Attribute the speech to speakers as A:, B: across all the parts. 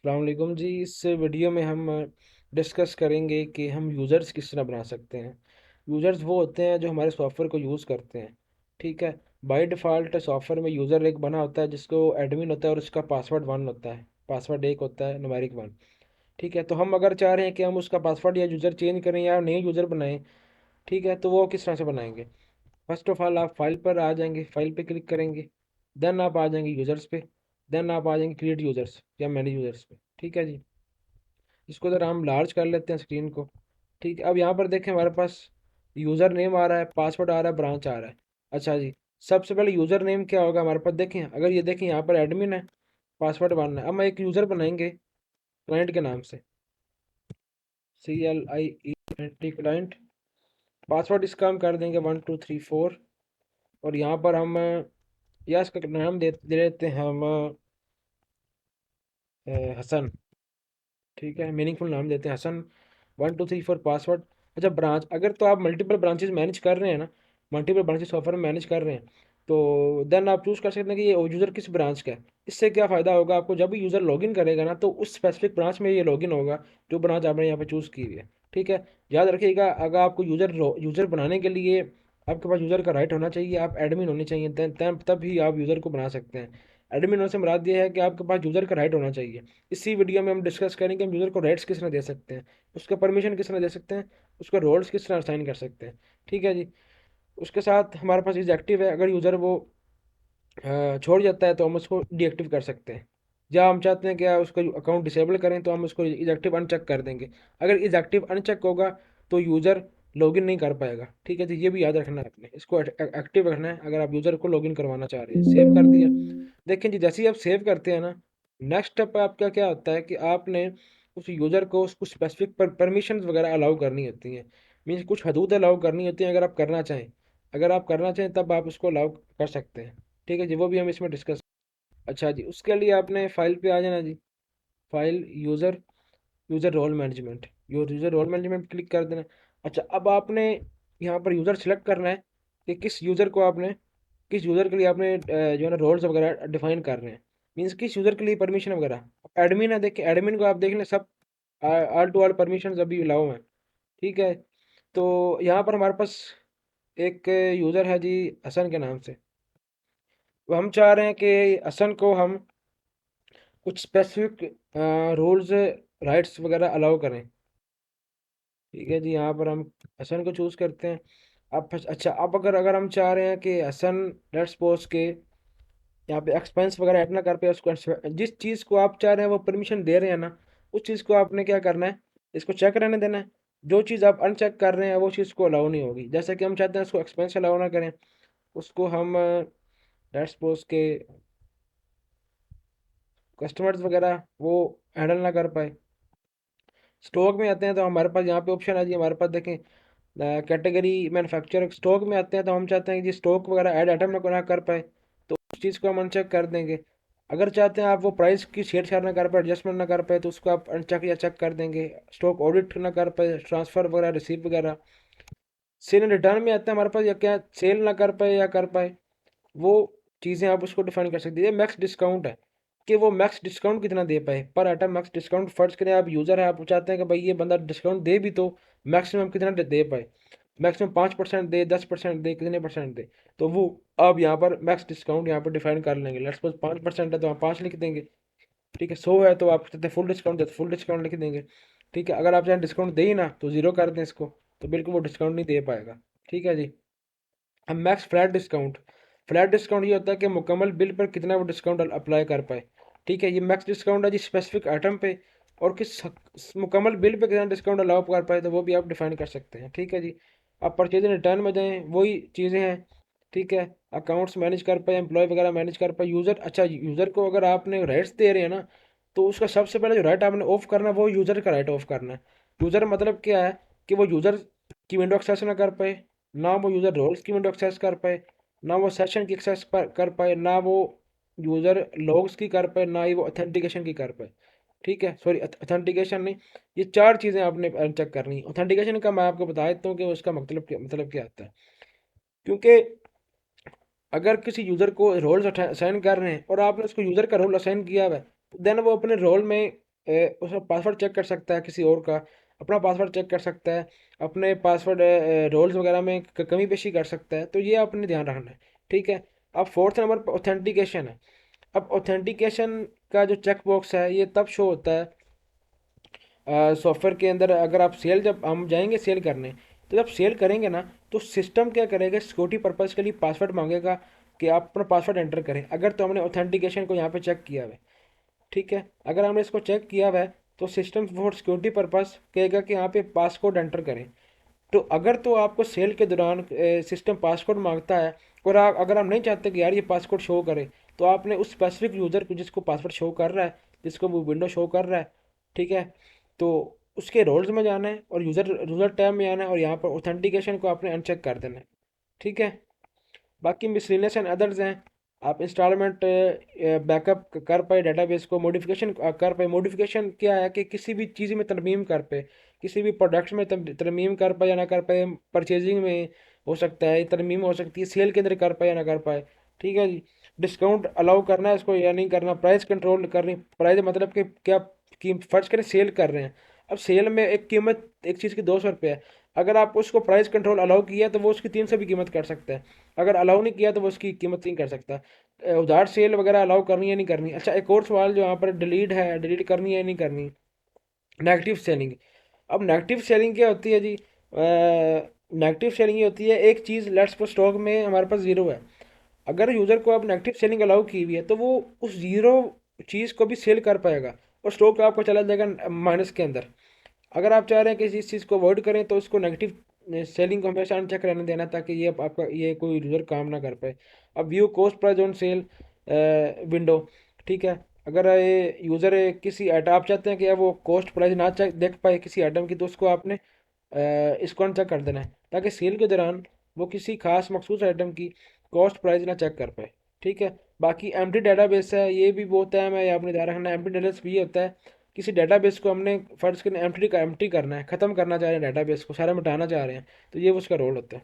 A: अस्सलाम वालेकुम जी। इस वीडियो में हम डिस्कस करेंगे कि हम यूज़र्स किस तरह बना सकते हैं। यूज़र्स वो होते हैं जो हमारे सॉफ्टवेयर को यूज़ करते हैं। ठीक है। बाय डिफ़ॉल्ट सॉफ्टवेयर में यूज़र एक बना होता है जिसको एडमिन होता है और उसका पासवर्ड वन होता है, पासवर्ड एक होता है, न्यूमेरिक वन। ठीक है। तो हम अगर चाह रहे हैं कि हम उसका पासवर्ड या यूज़र चेंज करें या नए यूज़र बनाएं, ठीक है, तो वो किस तरह से बनाएंगे। फर्स्ट ऑफ ऑल आप फाइल पर आ जाएंगे, फाइल पे क्लिक करेंगे, देन आप आ जाएंगे यूज़र्स पे, देन आप आ जाएंगे क्रिएट यूज़र्स या मैनेज यूज़र्स पे। ठीक है जी। इसको ज़रा हम लार्ज कर लेते हैं स्क्रीन को। ठीक है। अब यहाँ पर देखें हमारे पास यूज़र नेम आ रहा है, पासवर्ड आ रहा है, ब्रांच आ रहा है। अच्छा जी। सबसे पहले यूज़र नेम क्या होगा हमारे पास, देखें अगर ये देखें यहाँ पर एडमिन है, पासवर्ड वन है। अब हम एक यूज़र बनाएंगे क्लाइंट के नाम से, CLIENT क्लाइंट। पासवर्ड इसका हम कर देंगे 1234। और यहाँ पर हम या इसका नाम दे देते हैं हम हसन। ठीक है, मीनिंगफुल नाम देते हैं हसन। 1234 पासवर्ड। अच्छा, ब्रांच अगर तो आप मल्टीपल ब्रांचेस मैनेज कर रहे हैं ना, मल्टीपल ब्रांचेस सॉफ्टवेयर में मैनेज कर रहे हैं, तो देन आप चूज़ कर सकते हैं कि ये यूज़र किस ब्रांच का है। इससे क्या फ़ायदा होगा आपको, जब भी यूज़र लॉगिन करेगा ना तो उस स्पेसिफिक ब्रांच में ये लॉगिन होगा जो ब्रांच आपने यहाँ पे चूज़ की हुई है। ठीक है। याद रखिएगा, अगर आपको यूज़र बनाने के लिए आपके पास यूज़र का राइट होना चाहिए, आप एडमिन होने चाहिए, तब ही आप यूज़र को बना सकते हैं। एडमिन होने से मुराद ये है कि आपके पास यूज़र का राइट होना चाहिए। इसी वीडियो में हम डिस्कस करेंगे हम यूज़र को राइट्स किस तरह दे सकते हैं, उसका परमिशन किस तरह दे सकते हैं, उसका रोल्स किस तरह असाइन कर सकते हैं। ठीक है जी। उसके साथ हमारे पास इज एक्टिव है, अगर यूज़र वो छोड़ जाता है तो हम उसको डीएक्टिव कर सकते हैं। या हम चाहते हैं कि उसका अकाउंट डिसेबल करें तो हम उसको इज एक्टिव अनचेक कर देंगे। अगर इज एक्टिव अनचेक होगा तो यूज़र लॉगिन नहीं कर पाएगा। ठीक है जी। ये भी याद रखना है, आपने इसको एक्टिव रखना है अगर आप यूज़र को लॉगिन करवाना चाह रहे हैं। सेव कर दिया। देखें जी, जैसे ही आप सेव करते हैं ना, नेक्स्ट स्टेप आपका क्या होता है कि आपने उस यूज़र को कुछ स्पेसिफिक परमिशंस वगैरह अलाउ करनी होती हैं। मीन्स कुछ हदूद अलाउ करनी होती हैं, अगर आप करना चाहें तब आप उसको अलाउ कर सकते हैं। ठीक है जी। वो भी हम इसमें डिस्कस। अच्छा जी, उसके लिए आपने फाइल पे आ जाना जी। File, user, user role management, user role management click कर देना। अच्छा, अब आपने यहाँ पर यूज़र सेलेक्ट करना है कि किस यूज़र के लिए आपने जो है ना रोल्स वगैरह डिफाइन कर रहे हैं। मीन्स किस यूज़र के लिए परमिशन वगैरह। एडमिन है, देखिए एडमिन को आप देख लें, सब ऑल टू ऑल परमिशन अभी अलाउ हैं। ठीक है। तो यहाँ पर हमारे पास एक यूज़र है जी हसन के नाम से। तो हम चाह रहे हैं कि हसन को हम कुछ स्पेसिफिक रूल्स, राइट्स वगैरह अलाउ करें। ठीक है जी। यहाँ पर हम हसन को चूज़ करते हैं। अब अच्छा, अब अगर अगर हम चाह रहे हैं कि हसन लेट्स सपोज के यहाँ पे एक्सपेंस वगैरह ऐड ना कर पे, उसको जिस चीज़ को आप चाह रहे हैं वो परमिशन दे रहे हैं ना, उस चीज़ को आपने क्या करना है, इसको चेक रहने देना है। जो चीज़ आप अनचेक कर रहे हैं वो चीज़ को अलाउ नहीं होगी। जैसे कि हम चाहते हैं उसको एक्सपेंस अलाउ ना करें, उसको हम लेट्स सपोज के कस्टमर्स वगैरह वो हैंडल ना कर पाए। स्टॉक में आते हैं तो हमारे पास यहाँ पे ऑप्शन है जी, हमारे पास देखें कैटेगरी मैन्युफैक्चर। स्टॉक में आते हैं तो हम चाहते हैं कि जी स्टॉक वगैरह ऐड आइटम ना कर पाए, तो उस चीज़ को हम अनचेक कर देंगे। अगर चाहते हैं आप वो प्राइस की छेड़छाड़ ना कर पाए, एडजस्टमेंट ना कर पाए, तो उसको आप अनचेक या चेक कर देंगे। स्टॉक ऑडिट ना कर पाए, ट्रांसफ़र वगैरह, रिसीव वगैरह। सेल एंड रिटर्न में आता है हमारे पास, या क्या सेल ना कर पाए या कर पाए, वो चीज़ें आप उसको डिफाइन कर सकते हैं। ये मैक्स डिस्काउंट है कि वो मैक्स डिस्काउंट कितना दे पाए पर आइटम। मैक्स डिस्काउंट फर्ज करें आप यूज़र है, आप चाहते हैं कि भाई ये बंदा डिस्काउंट दे भी तो मैक्सिमम कितना दे पाए। मैक्सिमम 5% दे, 10% दे, कितने परसेंट दे, तो वो आप यहाँ पर मैक्स डिस्काउंट यहाँ पर डिफाइन कर लेंगे। लेट्स सपोज 5% है तो आप 5 लिख देंगे। ठीक है। 100 है तो आप चाहते हैं फुल डिस्काउंट दे तो फुल डिस्काउंट लिख देंगे। ठीक है। अगर आप चाहें डिस्काउंट दे ही ना तो जीरो कर दें इसको, तो बिल्कुल वो डिस्काउंट नहीं दे पाएगा। ठीक है जी। अब max flat discount. Flat discount ये होता है कि मुकम्मल बिल पर कितना वो डिस्काउंट अप्लाई कर पाए। ठीक है। ये मैक्स डिस्काउंट है जी स्पेसिफिक आइटम पे, और मुकम्मल बिल पे कितना डिस्काउंट अलाउ कर पाए, तो वो भी आप डिफाइन कर सकते हैं। ठीक है जी। आप परचेज रिटर्न में जाएँ, वही चीज़ें हैं। ठीक है। अकाउंट्स मैनेज कर पाए, एम्प्लॉय वगैरह मैनेज कर पाए, यूज़र। अच्छा, यूज़र को अगर आपने राइट्स दे रहे हैं ना, तो उसका सबसे पहले जो राइट आपने ऑफ करना है वो यूज़र का राइट ऑफ करना है। यूज़र मतलब क्या है कि वो यूज़र की विंडो एक्सेस ना कर पाए, ना वो यूज़र रोल्स की विंडो एक्सेस कर पाए, ना वो सेशन की एक्सेस कर पाए, ना वो यूज़र लॉग्स की कर पाए, ना ही वो ऑथेंटिकेशन की कर पाए। ठीक है, सॉरी ऑथेंटिकेशन नहीं, ये चार चीज़ें आपने चेक करनी है। ऑथेंटिकेशन का मैं आपको बता देता हूँ कि उसका मतलब क्या आता है। क्योंकि अगर किसी यूज़र को रोल्स असाइन कर रहे हैं और आपने उसको यूज़र का रोल असाइन किया हुआ है, देन वो अपने रोल में उसका पासवर्ड चेक कर सकता है किसी और का, अपना पासवर्ड चेक कर सकता है, अपने पासवर्ड रोल्स वगैरह में कमी पेशी कर सकता है। तो ये आपने ध्यान रखना है। ठीक है। अब फोर्थ नंबर पर ऑथेंटिकेशन है। अब ऑथेंटिकेशन का जो चेक बॉक्स है ये तब शो होता है सॉफ्टवेयर के अंदर, अगर आप सेल, जब हम जाएंगे सेल करने, तो जब सेल करेंगे ना, तो सिस्टम क्या करेगा, सिक्योरिटी पर्पज़ के लिए पासवर्ड मांगेगा कि आप अपना पासवर्ड एंटर करें, अगर तो हमने ऑथेंटिकेशन को यहाँ पे चेक किया हुआ है। ठीक है। अगर हमने इसको चेक किया हुआ है तो सिस्टम फॉर सिक्योरिटी पर्पज़ कहेगा कि यहाँ पे पासकोड एंटर करें। तो अगर तो आपको सेल के दौरान सिस्टम पासवर्ड मांगता है, और अगर आप नहीं चाहते कि यार ये पासवर्ड शो करे, तो आपने उस स्पेसिफिक यूज़र को जिसको पासवर्ड शो कर रहा है, जिसको वो विंडो शो कर रहा है, ठीक है, तो उसके रोल्स में जाना है और यूज़र यूज़र टैब में आना है और यहाँ पर ऑथेंटिकेशन को आपने अनचेक कर देना है। ठीक है। बाकी मिसलिनियस एंड अदर्स हैं। आप इंस्टॉलमेंट बैकअप कर पाए, डेटाबेस को मॉडिफिकेशन कर पाए। मॉडिफिकेशन क्या है कि किसी भी चीज़ में तरमीम कर पाए, किसी भी प्रोडक्ट में तरमीम कर पाए या ना कर पाए, परचेजिंग में हो सकता है तरमीम हो सकती है, सेल के अंदर कर पाए या ना कर पाए। ठीक है जी। डिस्काउंट अलाउ करना है इसको या नहीं करना, प्राइस कंट्रोल करनी, प्राइस मतलब कि क्या कि फर्ज करें सेल कर रहे हैं, अब सेल में एक कीमत एक चीज़ की 200 रुपये है, अगर आप उसको प्राइस कंट्रोल अलाउ किया तो वो उसकी 300 भी कीमत कर सकता है, अगर अलाउ नहीं किया तो वो उसकी कीमत नहीं कर सकता। उधार सेल वगैरह अलाउ करनी है नहीं करनी। अच्छा, एक और सवाल जो यहाँ पर डिलीट है, डिलीट करनी है नहीं करनी, नेगेटिव सेलिंग। अब नेगेटिव सेलिंग क्या होती है जी? नेगेटिव सेलिंग ये होती है, एक चीज़ लेट्स सपोज स्टॉक में हमारे पास जीरो है, अगर यूज़र को आप नेगेटिव सेलिंग अलाउ की हुई है तो वो उस जीरो चीज़ को भी सेल कर पाएगा और स्टॉक आपको चला जाएगा माइनस के अंदर। अगर आप चाह रहे हैं कि इस चीज़ को अवॉइड करें तो उसको नेगेटिव सेलिंग को हमेशा अनचेक रहने देना, ताकि ये आपका ये कोई यूज़र काम ना कर पाए। अब view cost price on sale window. ठीक है। अगर ये यूज़र किसी आइटम, आप चाहते हैं कि वो कॉस्ट प्राइस ना चेक देख पाए किसी आइटम की, तो उसको आपने इसको अनचेक कर देना है, ताकि सेल के दौरान वो किसी खास मखसूस आइटम की कॉस्ट प्राइस ना चेक कर पाए। ठीक है। बाकी एम्प्टी डाटाबेस है, ये भी बहुत है, मैं आपने ध्यान रखना है। एम्प्टी डाटाबेस भी ये होता है, किसी डाटाबेस को हमने फर्ज करना एम्प्टी करना है, ख़त्म करना चाह रहे हैं, डाटाबेस को सारा मिटाना चाह रहे हैं, तो ये उसका रोल होता है।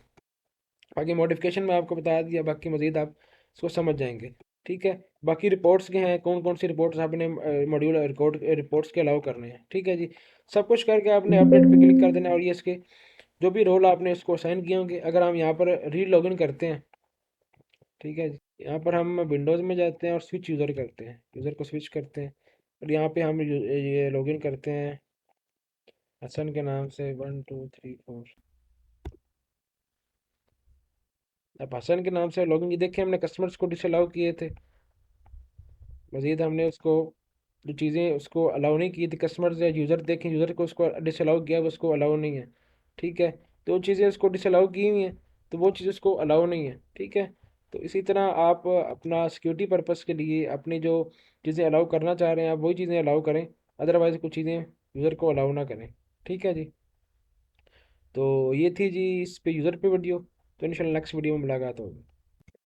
A: बाकी मॉडिफिकेशन में आपको बता दिया, बाकी मज़ीद आप इसको समझ जाएंगे। ठीक है। बाकी रिपोर्ट्स के हैं, कौन कौन सी रिपोर्ट्स आपने मॉड्यूल रिकॉर्ड रिपोर्ट्स के अलाउ करने हैं। ठीक है जी। सब कुछ करके आपने अपडेट पे क्लिक कर देना है, और ये इसके जो भी रोल आपने इसको असाइन किए होंगे, अगर हम यहाँ पर री लॉगिन करते हैं, ठीक है जी, यहाँ पर हम विंडोज़ में जाते हैं और स्विच यूज़र करते हैं, यूज़र को स्विच करते हैं, और यहाँ पे हम ये लॉगिन करते हैं हसन के नाम से 1 2 3 4। अब हसन के नाम से लॉगिन, ये देखिए हमने कस्टमर्स को डिसअलाउ किए थे, मजीद हमने उसको जो चीज़ें उसको अलाउ नहीं की थी, कस्टमर्स या यूज़र देखें, यूज़र को उसको डिसअलाउ किया, वो उसको अलाउ नहीं है। ठीक है। तो चीज़ें उसको डिसअलाउ की हुई हैं, तो वो चीज़ उसको अलाउ नहीं है। ठीक है। तो इसी तरह आप अपना सिक्योरिटी पर्पज़ के लिए अपनी जो चीज़ें अलाउ करना चाह रहे हैं आप वही चीज़ें अलाउ करें, अदरवाइज़ कुछ चीज़ें यूज़र को अलाउ ना करें। ठीक है जी। तो ये थी जी इस पे यूज़र पे वीडियो। तो इंशाल्लाह नेक्स्ट वीडियो में मुलाकात होगी।